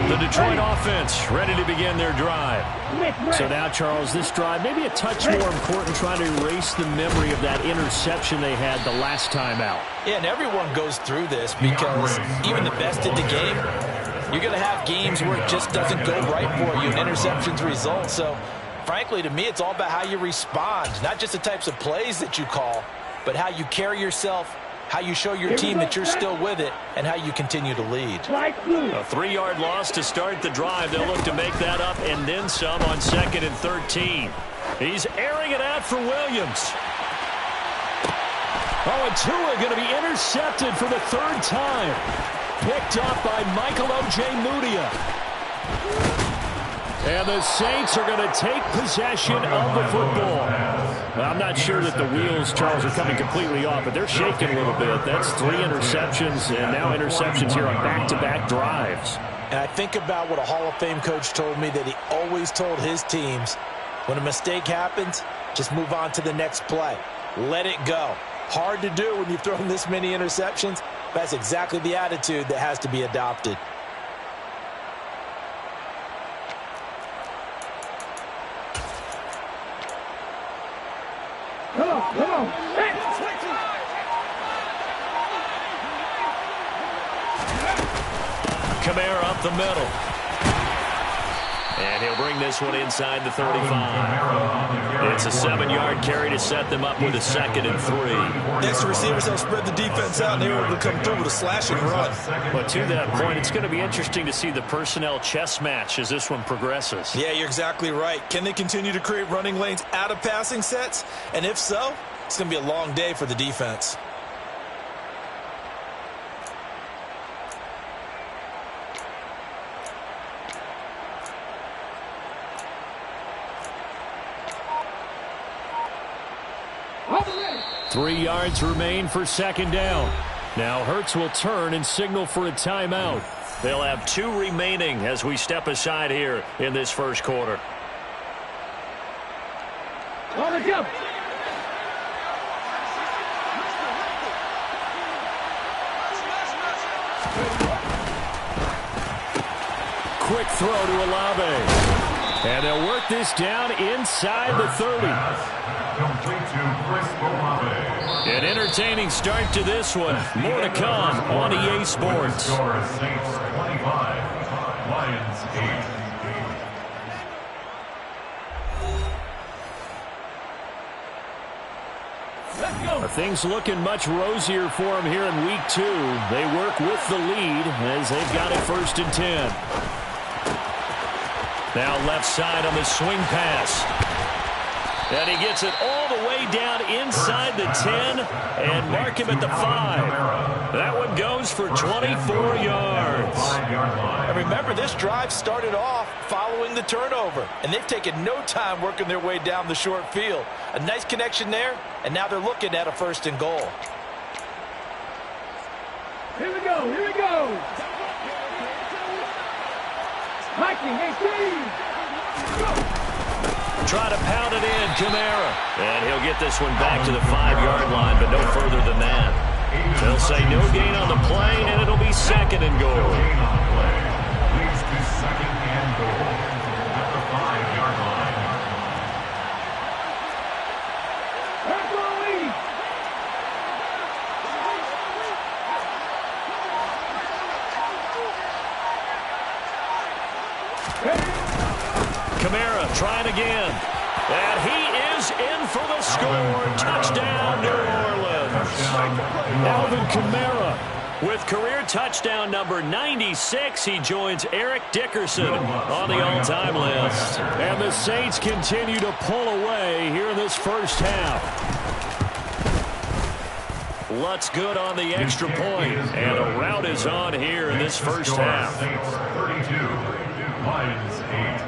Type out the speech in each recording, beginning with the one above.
The Detroit offense ready to begin their drive. So now, Charles, this drive maybe a touch more important, trying to erase the memory of that interception they had the last time out. Yeah, and everyone goes through this because even the best in the game, you're going to have games where it just doesn't go right for you and interceptions result. So, frankly, to me, it's all about how you respond, not just the types of plays that you call, but how you carry yourself, how you show your team that you're still with it, and how you continue to lead. A 3-yard loss to start the drive. They'll look to make that up and then some on 2nd and 13. He's airing it out for Williams. Oh, and Tua going to be intercepted for the 3rd time. Picked up by Michael Ojemudia. And the Saints are going to take possession of the football. Well, I'm not sure that the wheels, Charles, are coming completely off, but they're shaking a little bit. That's 3 interceptions, and now interceptions here on back-to-back drives. And I think about what a Hall of Fame coach told me, that he always told his teams, when a mistake happens, just move on to the next play. Let it go. Hard to do when you've thrown this many interceptions. That's exactly the attitude that has to be adopted. Come on. Kamara up the middle. And he'll bring this one inside the 35. It's a 7-yard carry to set them up with a 2nd and 3. The extra receivers have spread the defense out, and they were able to come through with a slashing run. But to that point, it's going to be interesting to see the personnel chess match as this one progresses. Yeah, you're exactly right. Can they continue to create running lanes out of passing sets? And if so, it's going to be a long day for the defense. Three yards remain for 2nd down. Now Hurts will turn and signal for a timeout. They'll have 2 remaining as we step aside here in this first quarter. On the jump. Quick throw to Olave. And they'll work this down inside the 30. An entertaining start to this one. More to come on EA Sports. Saints 25, Lions 8. Let's go. Things looking much rosier for them here in week 2. They work with the lead as they've got it 1st and 10. Now left side on the swing pass. And he gets it all the way down inside the 10 and mark him at the 5. That one goes for 24 yards. And remember, this drive started off following the turnover, and they've taken no time working their way down the short field. A nice connection there, and now they're looking at a 1st and goal. Here we go. Mikey, 18. Try to pound it in, Kamara. And he'll get this one back to the 5-yard line, but no further than that. They'll say no gain on the play, and it'll be 2nd and goal. Leads to 2nd and goal at the 5-yard line. Kamara trying again. And he is in for the score. Touchdown, New Orleans. Alvin Kamara with career touchdown number 96. He joins Eric Dickerson on the all-time list. And the Saints continue to pull away here in this first half. Lutz good on the extra point. And a rout is on here in this first half. Saints 32, Lions 8.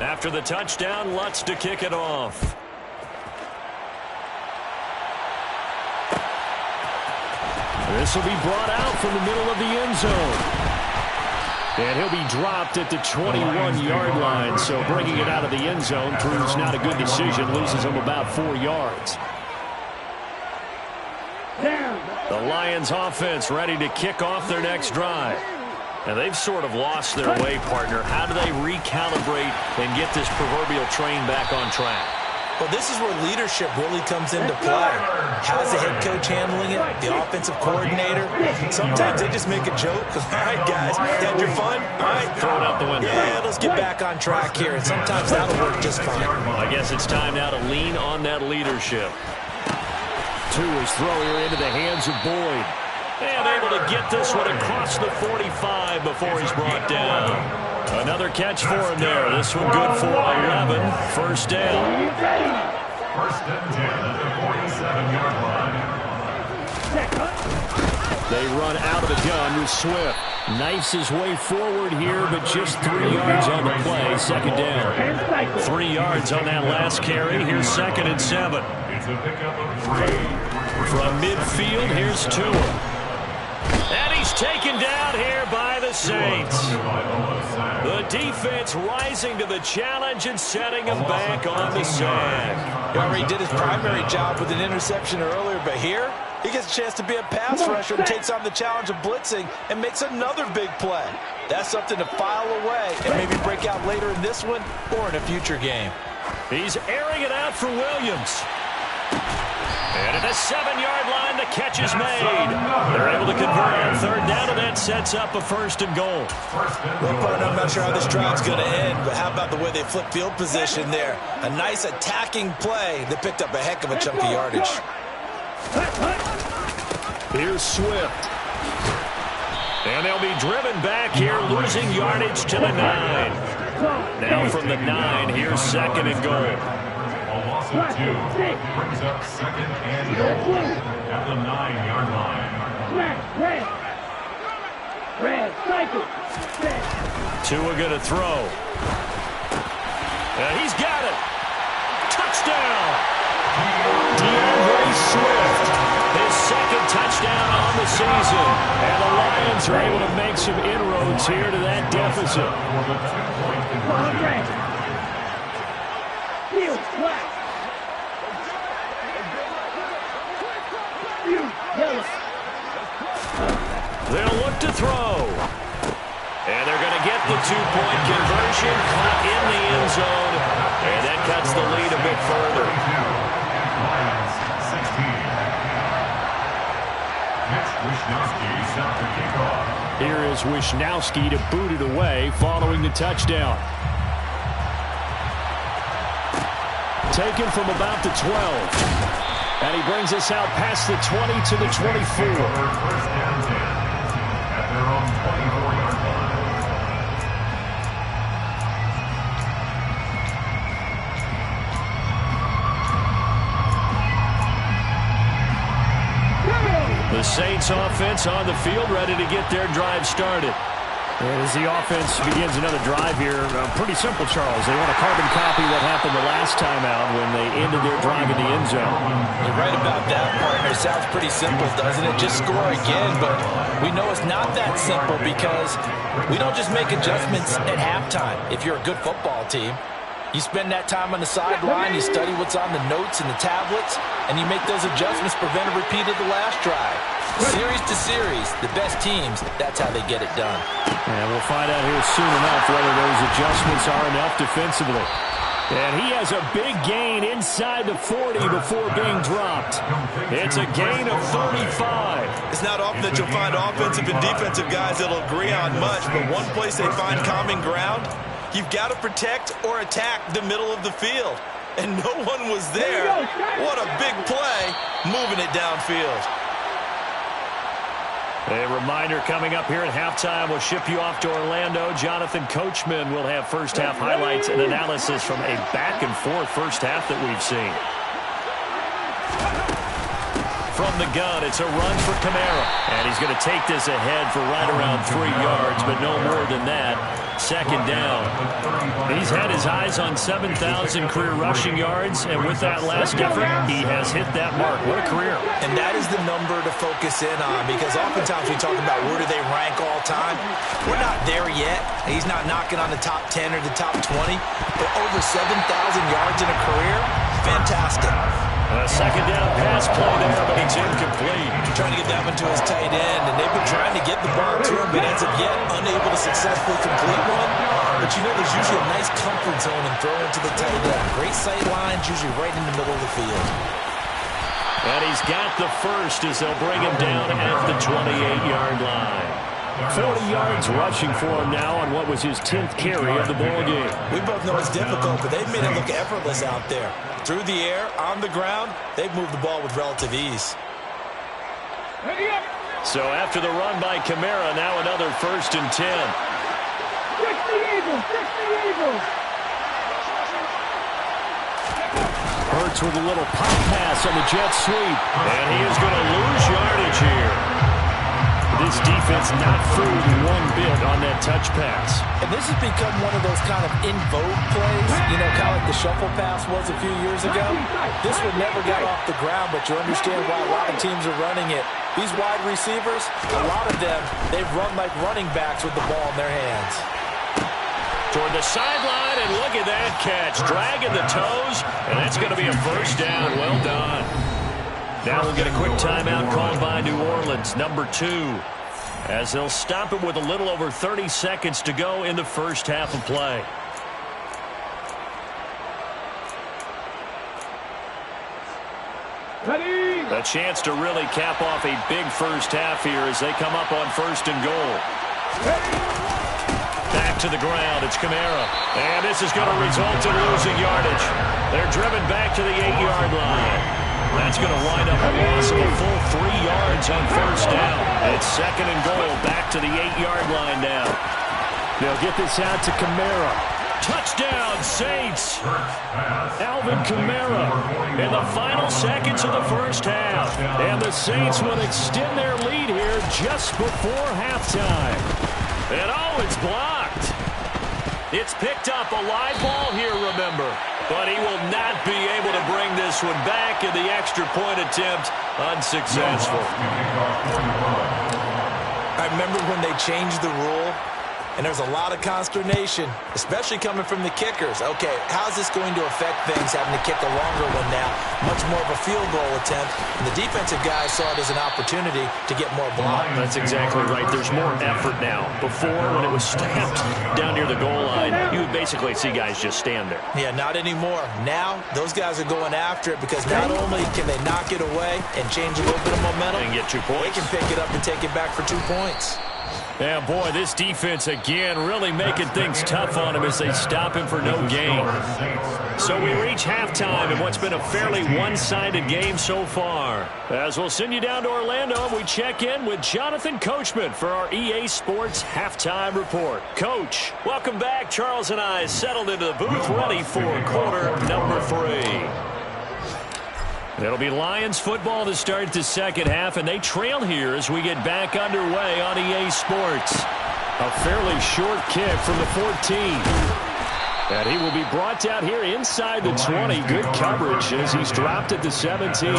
After the touchdown, Lutz to kick it off. This will be brought out from the middle of the end zone. And he'll be dropped at the 21-yard line, so bringing it out of the end zone proves not a good decision, loses him about 4 yards. Down. The Lions offense ready to kick off their next drive. And they've sort of lost their way, partner. How do they recalibrate and get this proverbial train back on track? Well, this is where leadership really comes into play. How's the head coach handling it? The offensive coordinator? Sometimes they just make a joke. All right, guys, had your fun? All right. Throw it out the window. Yeah, let's get back on track here. And sometimes that'll work just fine. I guess it's time now to lean on that leadership. To his throw here into the hands of Boyd. And able to get this one across the 45 before he's brought down. Another catch for him there. This one good for 11. First down. First and 10 at the 47-yard line. They run out of the gun with Swift. Knifes his way forward here, but just 3 yards on the play. Second down. 3 yards on that last carry. Here's 2nd and 7. It's a pickup of 3. From midfield, here's Tua. And he's taken down here by the Saints. The defense rising to the challenge and setting him back on the sack. He already did his primary job with an interception earlier, but here he gets a chance to be a pass rusher and takes on the challenge of blitzing and makes another big play. That's something to file away and maybe break out later in this one or in a future game. He's airing it out for Williams. And at the 7-yard line, the catch is made. They're able to convert on third down, and that sets up a 1st and goal. Well, partner, I'm not sure how this drive's going to end, but how about the way they flip field position there? A nice attacking play that picked up a heck of a chunk of yardage. Here's Swift. And they'll be driven back here, losing yardage to the 9. Now from the 9, here's 2nd and goal. A loss of 2 brings up 2nd and goal at the 9-yard line. Red, cycle. Tua going to throw. And he's got it. Touchdown. DeAndre Swift. His 2nd touchdown on the season. And the Lions are able to make some inroads here to that deficit. They'll look to throw. And they're going to get the 2-point conversion, caught in the end zone. And that cuts the lead a bit further. Lions 16. Mitch Wishnowsky set the kickoff. Here is Wishnowsky to boot it away following the touchdown. Taken from about the 12. And he brings us out past the 20 to the 24. First and 10 at their own 24-yard line. The Saints offense on the field, ready to get their drive started. And as the offense begins another drive here, pretty simple, Charles. They want to carbon copy what happened the last time out when they ended their drive in the end zone. You're right about that, partner. Sounds pretty simple, doesn't it? Just score again, but we know it's not that simple because we don't just make adjustments at halftime. If you're a good football team, you spend that time on the sideline, you study what's on the notes and the tablets, and you make those adjustments, prevent a repeat of the last drive. Series to series, the best teams, that's how they get it done. And we'll find out here soon enough whether those adjustments are enough defensively. And he has a big gain inside the 40 before being dropped. It's a gain of 35. It's not often that you'll find offensive and defensive guys that'll agree on much, but one place they find common ground, you've got to protect or attack the middle of the field. And no one was there. What a big play, moving it downfield. A reminder coming up here at halftime, we'll ship you off to Orlando. Jonathan Coachman will have first half highlights and analysis from a back-and-forth first half that we've seen. From the gun, it's a run for Kamara. And he's going to take this ahead for right around 3 yards, but no more than that. Second down. He's had his eyes on 7,000 career rushing yards, and with that last effort, he has hit that mark. What a career. And that is the number to focus in on, because oftentimes we talk about where do they rank all time. We're not there yet. He's not knocking on the top 10 or the top 20, but over 7,000 yards in a career, fantastic. A second down pass play there, but it's incomplete. Trying to get that one to his tight end, and they've been trying to get the ball to him, but as of yet, unable to successfully complete one. But you know there's usually a nice comfort zone in throwing to the tight end. Great sight lines, usually right in the middle of the field. And he's got the first as they'll bring him down at the 28-yard line. 40 yards rushing for him now on what was his 10th carry of the ball game. We both know it's difficult, but they've made it look effortless out there. Through the air, on the ground, they've moved the ball with relative ease. So after the run by Kamara, now another 1st and 10. Fix the Eagles! Fix the Eagles! Hurts with a little pop pass on the jet sweep. And he is going to lose yardage here. This defense not fooled one bit on that touch pass. And this has become one of those kind of in vogue plays, you know, kind of like the shuffle pass was a few years ago. This one never got off the ground, but you understand why a lot of teams are running it. These wide receivers, a lot of them, they've run like running backs with the ball in their hands. Toward the sideline, and look at that catch. Dragging the toes, and that's going to be a 1st down. Well done. Now we'll get a quick timeout called by New Orleans, number 2, as they'll stop it with a little over 30 seconds to go in the first half of play. Ready! A chance to really cap off a big first half here as they come up on 1st and goal. Back to the ground, it's Kamara. And this is going to result in losing yardage. They're driven back to the 8-yard line. That's going to wind up a loss of a full 3 yards on 1st down. It's 2nd and goal, back to the 8-yard line now. They'll get this out to Kamara. Touchdown, Saints! Alvin Kamara in the final seconds of the first half. And the Saints will extend their lead here just before halftime. And oh, it's blocked. It's picked up, a live ball here, remember. But he will not be able to bring this one back, in the extra point attempt unsuccessful. I remember when they changed the rule, and there's a lot of consternation, especially coming from the kickers. Okay, how's this going to affect things, having to kick a longer one now? Much more of a field goal attempt, and the defensive guys saw it as an opportunity to get more block. That's exactly right. There's more effort now. Before, when it was stamped down near the goal line, you would basically see guys just stand there. Yeah, not anymore. Now, those guys are going after it because not only can they knock it away and change a little bit of momentum, And get 2 points. they can pick it up and take it back for 2 points. Yeah, boy, this defense again really making things tough on him as they stop him for no gain. So we reach halftime in what's been a fairly one-sided game so far. As we'll send you down to Orlando, and we check in with Jonathan Coachman for our EA Sports Halftime Report. Coach, welcome back. Charles and I settled into the booth, ready for quarter number 3. It'll be Lions football to start the second half, and they trail here as we get back underway on EA Sports. A fairly short kick from the 14. And he will be brought down here inside the 20. Good coverage as he's dropped at the 17.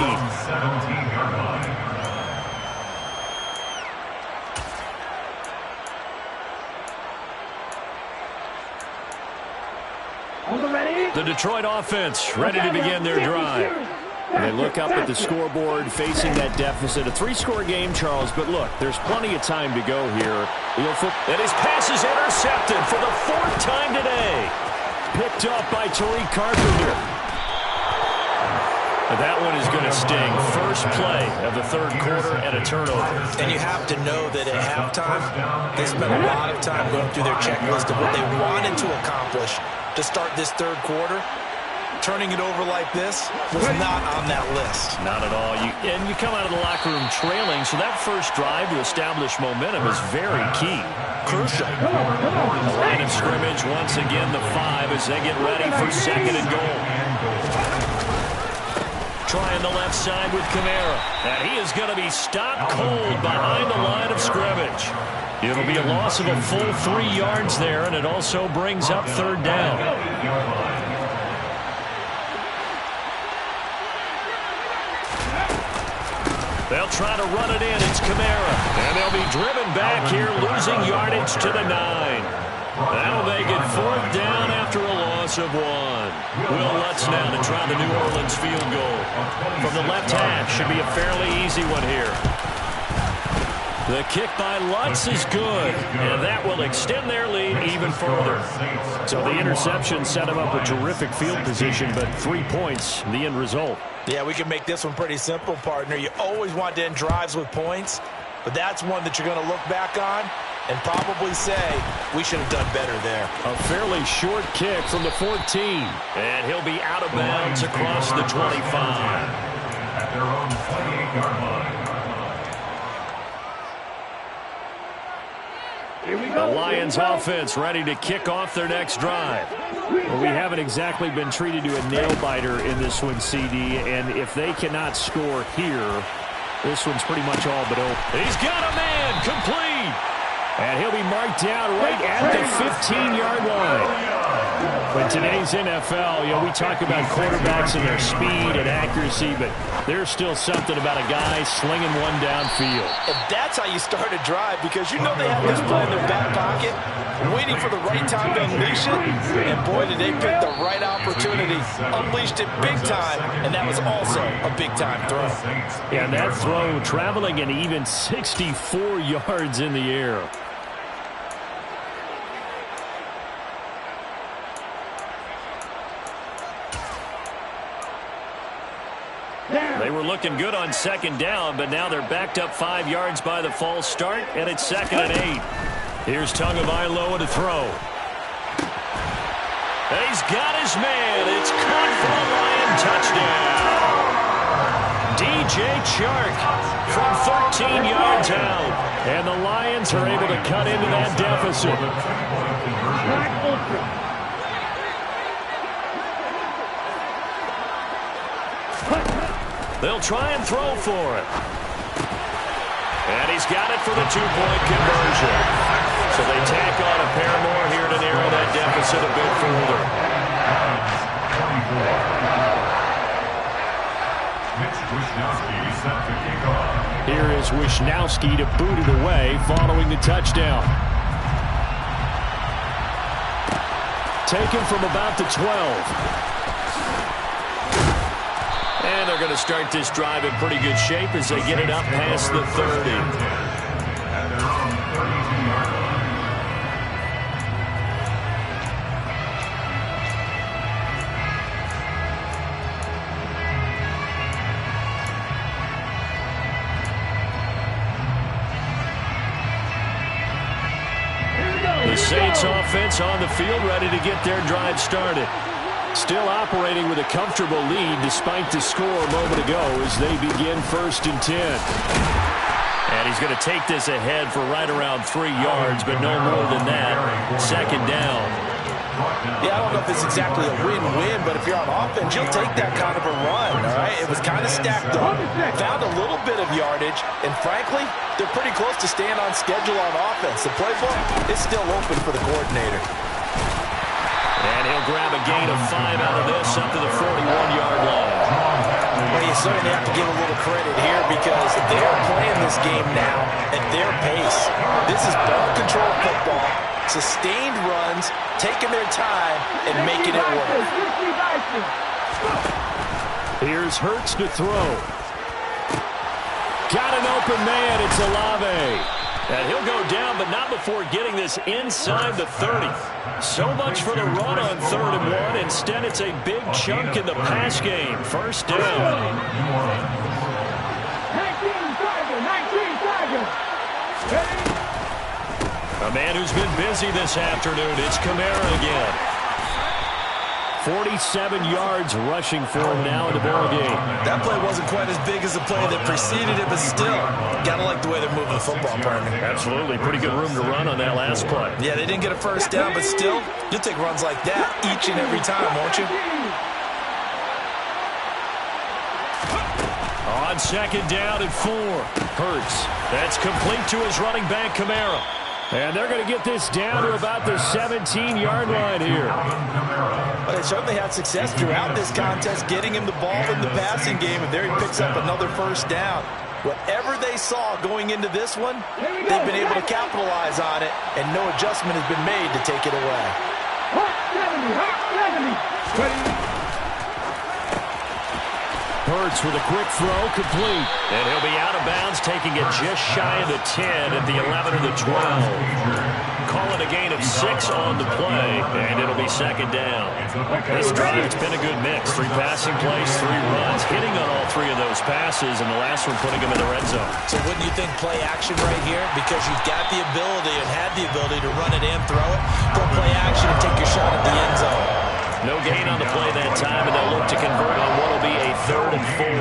The Detroit offense ready to begin their drive. And they look up at the scoreboard facing that deficit. A 3-score game, Charles, but look, there's plenty of time to go here. And his pass is intercepted for the 4th time today. Picked up by Tariq Carpenter. That one is going to sting. First play of the 3rd quarter and a turnover. And you have to know that at halftime, they spent a lot of time going through their checklist of what they wanted to accomplish to start this 3rd quarter. Turning it over like this was not on that list. Not at all. And you come out of the locker room trailing, so that first drive to establish momentum is very key. Crucial. Line of scrimmage once again, the 5 as they get ready for 2nd and goal. Trying the left side with Kamara. And he is going to be stopped cold behind the line of scrimmage. It'll be a loss of a full 3 yards there, and it also brings up 3rd down. They'll try to run it in. It's Kamara. And they'll be driven back here, losing yardage to the 9. That'll make it 4th down after a loss explosive one. Will Lutz now to try the New Orleans field goal. From the left hash, should be a fairly easy one here. The kick by Lutz is good, and that will extend their lead even further. So the interception set them up a terrific field position, but 3 points, the end result. Yeah, we can make this one pretty simple, partner. You always want to end drives with points, but that's one that you're going to look back on and probably say, we should have done better there. A fairly short kick from the 14, and he'll be out of bounds across the 25. At their own 28-yard line. The Lions offense ready to kick off their next drive. Well, we haven't exactly been treated to a nail-biter in this one, CD, and if they cannot score here, this one's pretty much all but open. He's got a man, complete! And he'll be marked down right at the 15-yard line. In today's NFL, we talk about quarterbacks and their speed and accuracy, but there's still something about a guy slinging one downfield. And that's how you start a drive, because you know they have this play in their back pocket, waiting for the right time to unleash it. And boy, did they pick the right opportunity. Unleashed it big time, and that was also a big-time throw. And that throw traveling an even 64 yards in the air. They were looking good on second down, but now they're backed up 5 yards by the false start, and it's 2nd and 8. Here's Tagovailoa to throw. He's got his man. It's caught for a Lion touchdown. DJ Chark from 13 yards out. And the Lions are able to cut into that deficit. They'll try and throw for it. And he's got it for the 2-point conversion. So they tack on a pair more here to narrow that deficit a bit further. Here is Wishnowski to boot it away following the touchdown. Taken from about the 12. And they're going to start this drive in pretty good shape as they get it up past the 30. The Saints offense on the field ready to get their drive started. Still operating with a comfortable lead despite the score a moment ago as they begin 1st and 10. And he's going to take this ahead for right around 3 yards, but no more than that. 2nd down. Yeah, I don't know if it's exactly a win-win, but if you're on offense, you'll take that kind of a run, all right? It was kind of stacked up, found a little bit of yardage, and frankly, they're pretty close to staying on schedule on offense. The playbook is still open for the coordinator. And he'll grab a gain of 5 out of this up to the 41-yard line. Well, you certainly have to give a little credit here because they're playing this game now at their pace. This is ball-controlled football, sustained runs, taking their time, and making it work. Here's Hurts to throw. Got an open man. It's Olave. And he'll go down, but not before getting this inside the 30. So much for the run on 3rd and 1. Instead, it's a big chunk in the pass game. 1st down. 19 A man who's been busy this afternoon. It's Kamara again. 47 yards rushing for him now in the ball game. That play wasn't quite as big as the play that preceded it, but still, gotta like the way they're moving the football, partner. Absolutely. Pretty good room to run on that last play. Yeah, they didn't get a 1st down, but still, you'll take runs like that each and every time, won't you? On 2nd down and 4. Hurts. That's complete to his running back, Kamara. And they're going to get this down to about the 17-yard line here. But they certainly had success throughout this contest, getting him the ball in the passing game, and there he picks up another 1st down. Whatever they saw going into this one, they've been able to capitalize on it, and no adjustment has been made to take it away. Hurts with a quick throw, complete. And he'll be out of bounds, taking it just shy of the 10 at the 11 or the 12. Call it a gain of 6 on the play, and it'll be second down. This drive, it's been a good mix. 3 passing plays, 3 runs, hitting on all 3 of those passes, and the last one putting him in the red zone. So wouldn't you think play action right here? Because you've got the ability and had the ability to run it and throw it. Go play action and take your shot at the end zone. No gain on the play that time, and they'll look to convert on what will be a 3rd and 4.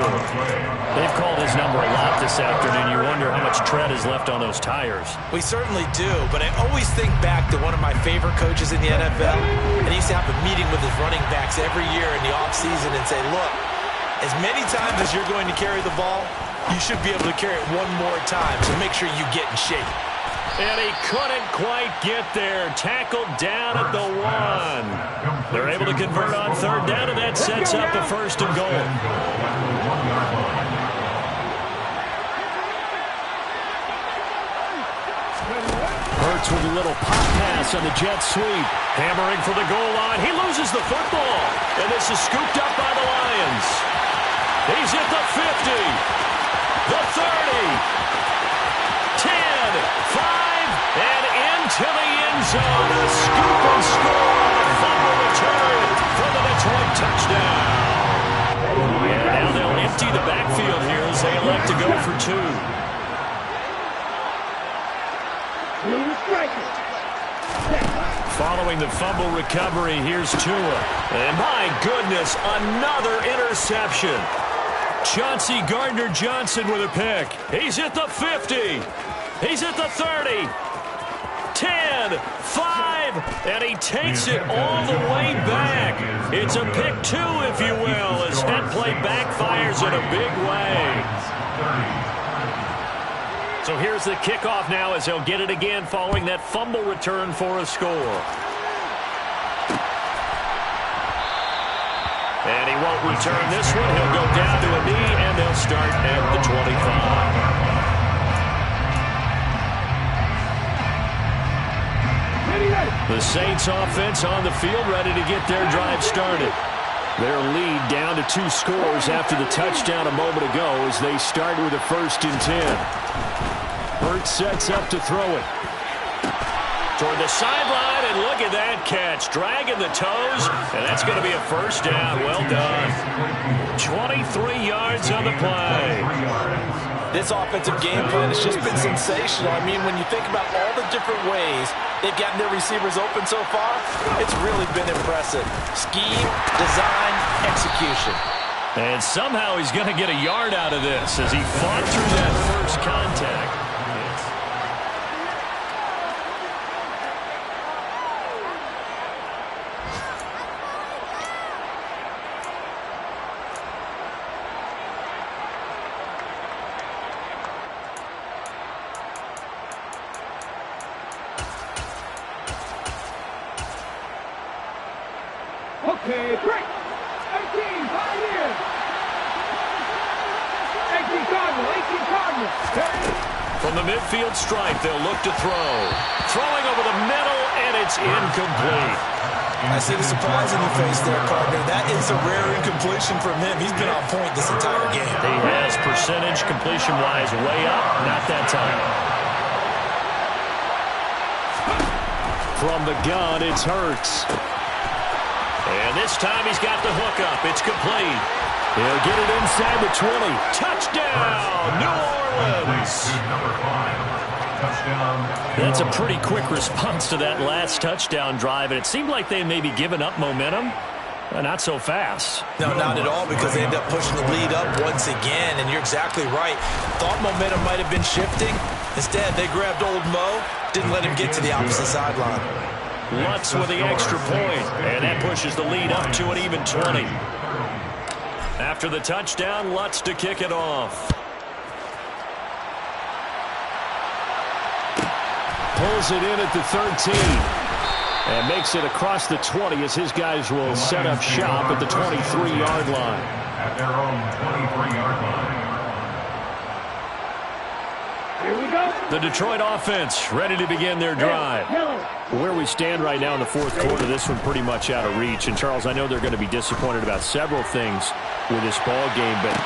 They've called his number a lot this afternoon. You wonder how much tread is left on those tires. We certainly do, but I always think back to one of my favorite coaches in the NFL, and he used to have a meeting with his running backs every year in the offseason and say, look, as many times as you're going to carry the ball, you should be able to carry it one more time, so make sure you get in shape. And he couldn't quite get there. Tackled down at the 1. They're able to convert on 3rd down, and that sets up a 1st and goal. Hurts with a little pop pass on the jet sweep. Hammering for the goal line. He loses the football. And this is scooped up by the Lions. He's at the 50. The 30. 10, 5, and into the end zone. A scoop and score on a fumble return for the Detroit touchdown. And now they'll empty the backfield here as they elect to go for 2. Following the fumble recovery, here's Tua. And my goodness, another interception. Chauncey Gardner-Johnson with a pick. He's at the 50. He's at the 30. 10, 5, and he takes it all the way back. It's a pick 2, if you will, as that play backfires in a big way. So here's the kickoff now as he'll get it again following that fumble return for a score. And he won't return this one. He'll go down to a knee, and they'll start at the 25. The Saints offense on the field, ready to get their drive started. Their lead down to 2 scores after the touchdown a moment ago as they start with a 1st and 10. Hurts sets up to throw it. Toward the sideline, and look at that catch. Dragging the toes, and that's going to be a 1st down. Well done. 23 yards on the play. This offensive game plan has just been sensational. I mean, when you think about all the different ways they've gotten their receivers open so far, it's really been impressive. Scheme, design, execution. And somehow he's going to get a yard out of this as he fought through that first contact. Okay, break. 18, 5 years. 18 Cardinal. From the midfield stripe, they'll look to throw. Throwing over the middle, and it's incomplete. I see the surprise in your face there, partner. That is a rare incompletion from him. He's been on point this entire game. He has percentage completion-wise way up. Not that time. From the gun, it's Hurts. And this time he's got the hook up. It's complete. He'll get it inside the 20. Touchdown, New Orleans. That's a pretty quick response to that last touchdown drive, and it seemed like they may be giving up momentum. Not so fast. No, not at all, because they end up pushing the lead up once again, and you're exactly right. Thought momentum might have been shifting. Instead, they grabbed old Mo, didn't let him get to the opposite sideline. Lutz with the extra point, and that pushes the lead up to an even 20. After the touchdown, Lutz to kick it off. Pulls it in at the 13. And makes it across the 20 as his guys will set up shop at the 23-yard line. At their own 23-yard line. Here we The Detroit offense ready to begin their drive. Where we stand right now in the fourth quarter, this one pretty much out of reach. And, Charles, I know they're going to be disappointed about several things with this ball game, but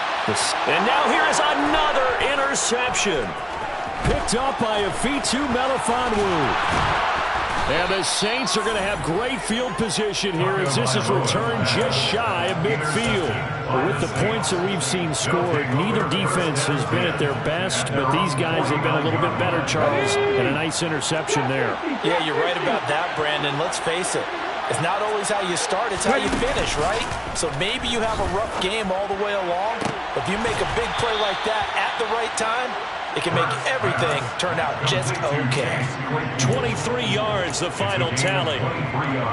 and now here is another interception. Picked up by Afitu Melifonwu. And the Saints are going to have great field position here as this is returned just shy of midfield. But with the points that we've seen scored, neither defense has been at their best, but these guys have been a little bit better, Charles, and a nice interception there. Yeah, you're right about that, Brandon. Let's face it. It's not always how you start, it's how you finish, right? So maybe you have a rough game all the way along, but if you make a big play like that at the right time, it can make everything turn out just okay. 23 yards, the final tally.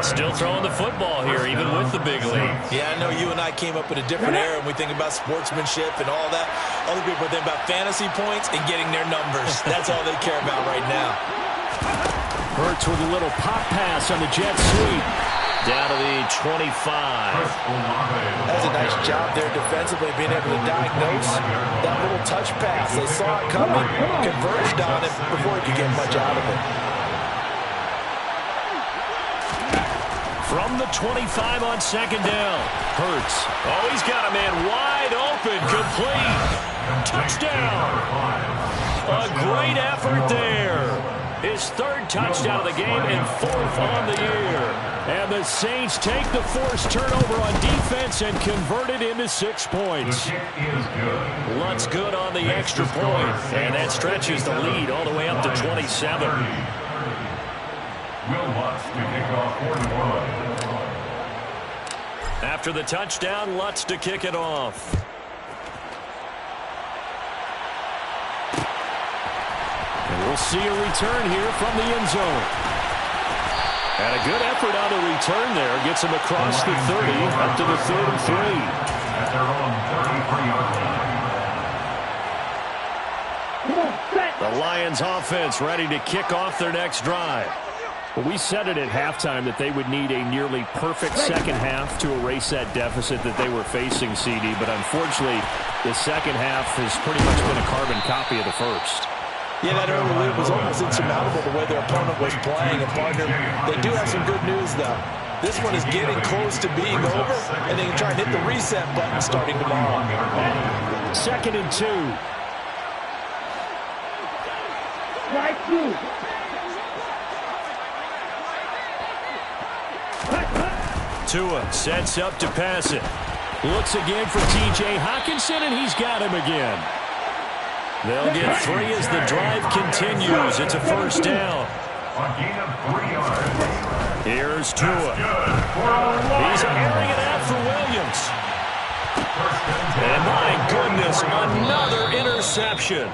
Still throwing the football here, even with the big lead. Yeah, I know you and I came up in a different era, and we think about sportsmanship and all that. Other people think about fantasy points and getting their numbers. That's all they care about right now. Hurts with a little pop pass on the jet sweep. Down to the 25. That's a nice job there defensively, being able to diagnose that little touch pass. They saw it coming, converged on it before he could get much out of it. From the 25 on second down. Hurts. Oh, he's got a man wide open. Complete. Touchdown. A great effort there. His third touchdown of the game and fourth on the year. And the Saints take the forced turnover on defense and convert it into 6 points. Lutz good on the extra point. And that stretches the lead all the way up to 27. Will Lutz to kick off 41. After the touchdown, Lutz to kick it off. And we'll see a return here from the end zone. And a good effort on the return there. Gets him across the 30, up to the 33. At their own 33-yard line. The Lions offense ready to kick off their next drive. Well, we said it at halftime that they would need a nearly perfect second half to erase that deficit that they were facing, CD. But unfortunately, the second half has pretty much been a carbon copy of the first. Yeah, that early lead was almost insurmountable the way their opponent was playing. And, partner, they do have some good news, though. This one is getting close to being over, and they can try and hit the reset button starting tomorrow. 2nd and 2. Strike 2. Tua sets up to pass it. Looks again for T.J. Hockenson, and he's got him again. They'll get 3 as the drive continues. It's a first down. A gain of 3 yards. Here's Tua. He's airing it out for Williams. And my goodness, another interception.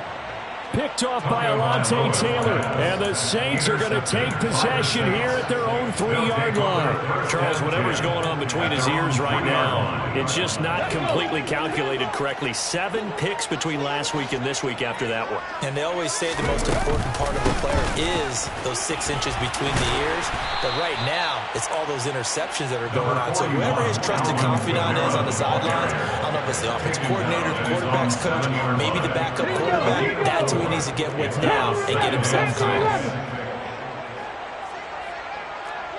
Picked off by Alontae Taylor. And the Saints are going to take possession here at their own 3-yard line. Charles, whatever's going on between his ears right now, it's just not completely calculated correctly. 7 picks between last week and this week after that one. And they always say the most important part of a player is those 6 inches between the ears. But right now, it's all those interceptions that are going on. So whoever his trusted confidant is on the sidelines, I don't know if it's the offense coordinator, the quarterback's coach, maybe the backup quarterback, that's who he needs to get with now and get himself calm.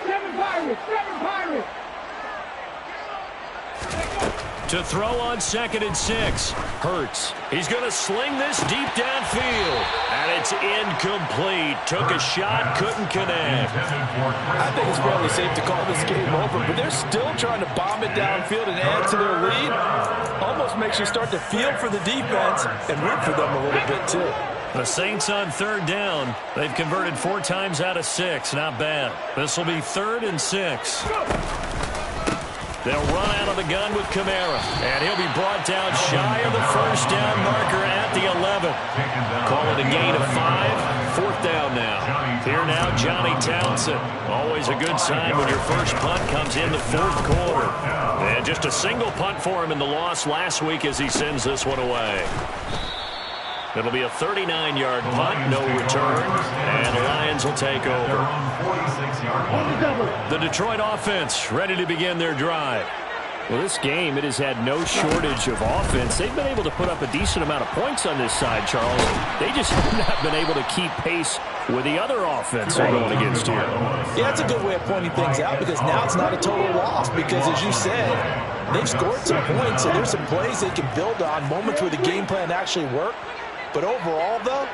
7 Pirates, 7 Pirates. To throw on 2nd and 6. Hurts. He's going to sling this deep downfield. And it's incomplete. Took a shot, couldn't connect. I think it's probably safe to call this game over, but they're still trying to bomb it downfield and add to their lead. Almost makes you start to feel for the defense and root for them a little bit, too. The Saints on 3rd down. They've converted 4 times out of 6. Not bad. This will be 3rd and 6. They'll run out of the gun with Kamara. And he'll be brought down shy of the first down marker at the 11. Call it a gain of 5. 4th down now. Here now, Johnny Townsend. Always a good sign when your first punt comes in the 4th quarter. And just a single punt for him in the loss last week as he sends this one away. It'll be a 39-yard punt, no return, and the Lions will take over. The Detroit offense ready to begin their drive. Well, this game, it has had no shortage of offense. They've been able to put up a decent amount of points on this side, Charles. They just have not been able to keep pace with the other offense they're going against here. Yeah, that's a good way of pointing things out because now it's not a total loss because, as you said, they've scored some points, so there's some plays they can build on, moments where the game plan actually worked. But overall, though,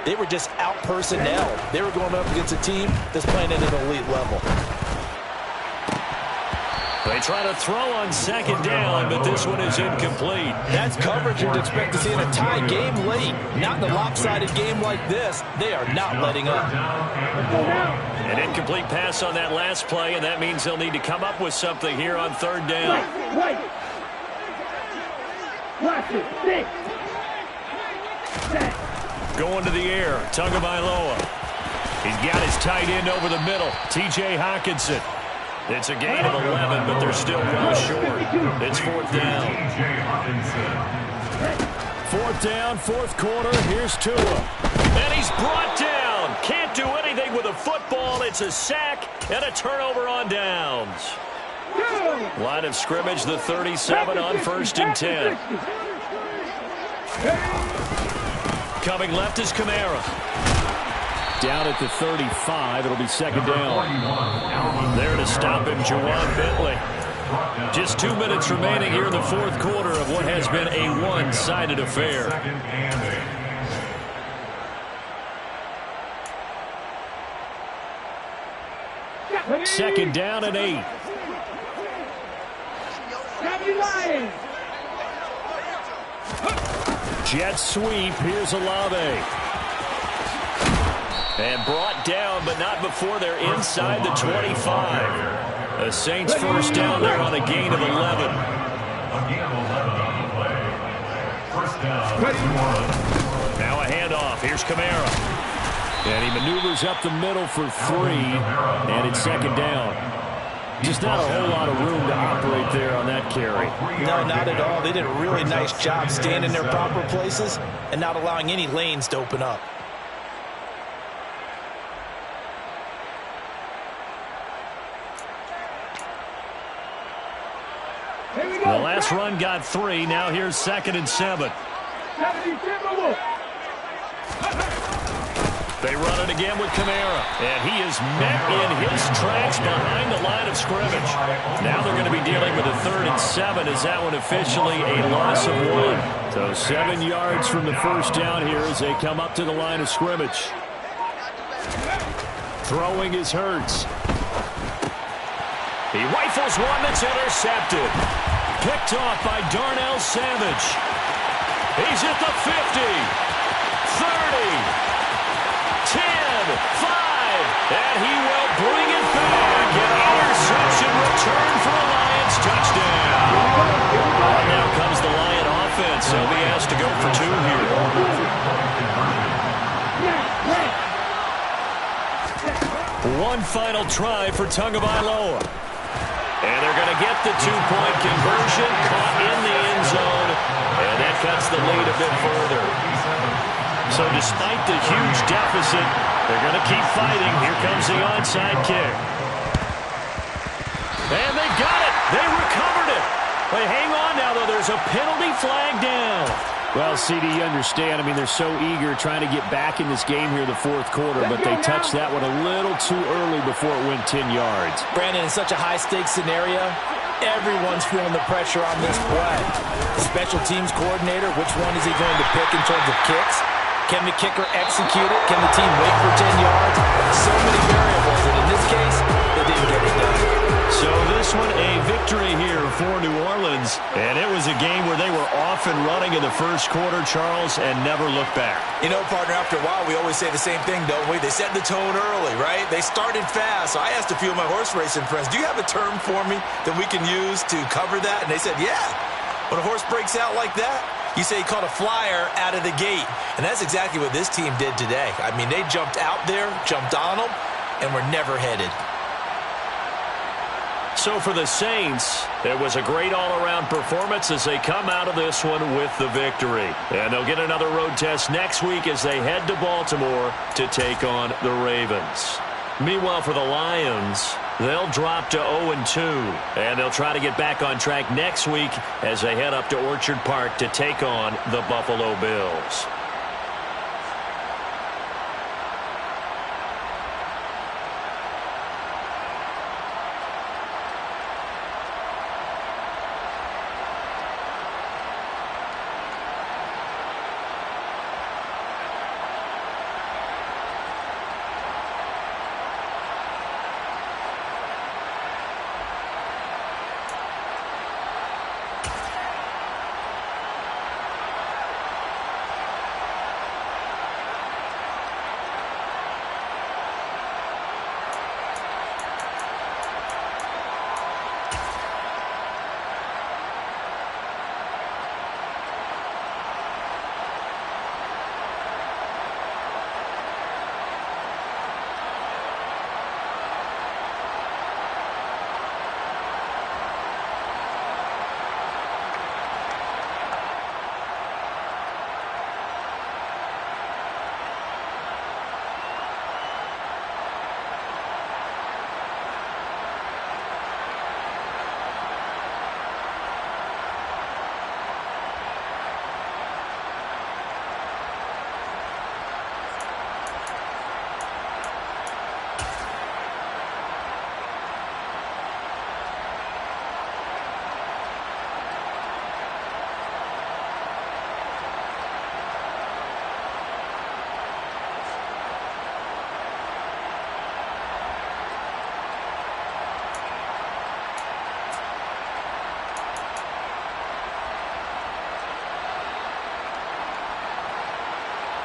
they were just out-personnel. They were going up against a team that's playing at an elite level. They try to throw on second down, but this one is incomplete. That's coverage you'd expect to see in a tie game late. Not in a lopsided game like this. They are not letting up. An incomplete pass on that last play, and that means they'll need to come up with something here on third down. Wait. Watch it. Six. Going to the air, Tagovailoa. He's got his tight end over the middle, T.J. Hockenson. It's a gain of 11, but they're still well short. It's fourth down. Fourth down, fourth quarter. Here's Tua. And he's brought down. Can't do anything with a football. It's a sack and a turnover on downs. Line of scrimmage, the 37 on 1st and 10. Coming left is Kamara. Down at the 35, it'll be second down. There to stop him, Juwan Bentley. Just 2 minutes remaining here in the fourth quarter of what has been a one-sided affair. Second down and 8. Jet sweep. Here's Olave. And brought down, but not before they're inside the 25. The Saints first down there on a gain of 11. Now a handoff. Here's Kamara. And he maneuvers up the middle for 3. And it's second down. Just not a whole lot of room to operate there on that carry. No, not at all. They did a really nice job staying in their proper places and not allowing any lanes to open up. The last run got 3. Now here's 2nd and 7. They run it again with Kamara. And he is met in his tracks behind the line of scrimmage. Now they're going to be dealing with a 3rd and 7. Is that one officially a loss of 1? So 7 yards from the first down here as they come up to the line of scrimmage. Throwing is Hurts. He rifles one that's intercepted. Picked off by Darnell Savage. He's at the 50, 30, 10, 5, and he will bring it back. An interception return for a Lions touchdown. Now comes the Lion offense. They'll be asked to go for 2 here. One final try for Tagovailoa. And they're going to get the 2-point conversion, caught in the end zone, and that cuts the lead a bit further. So despite the huge deficit, they're going to keep fighting. Here comes the onside kick. And they got it. They recovered it. But hang on now, though. There's a penalty flag down. Well, CD, you understand. I mean, they're so eager trying to get back in this game here in the fourth quarter, but they touched that one a little too early before it went 10 yards. Brandon, in such a high-stakes scenario, everyone's feeling the pressure on this play. The special teams coordinator, which one is he going to pick in terms of kicks? Can the kicker execute it? Can the team wait for 10 yards? So many variables, and in this case, they didn't get it done. So this one a victory here for New Orleans. And it was a game where they were off and running in the first quarter, Charles, and never looked back. You know, partner, after a while, we always say the same thing, don't we? They set the tone early, right? They started fast. So I asked a few of my horse racing friends, do you have a term for me that we can use to cover that? And they said, yeah. When a horse breaks out like that, you say he caught a flyer out of the gate. And that's exactly what this team did today. I mean, they jumped out there, jumped on them, and were never headed. So for the Saints, it was a great all-around performance as they come out of this one with the victory. And they'll get another road test next week as they head to Baltimore to take on the Ravens. Meanwhile, for the Lions, They'll drop to 0-2, and they'll try to get back on track next week as they head up to Orchard Park to take on the Buffalo Bills.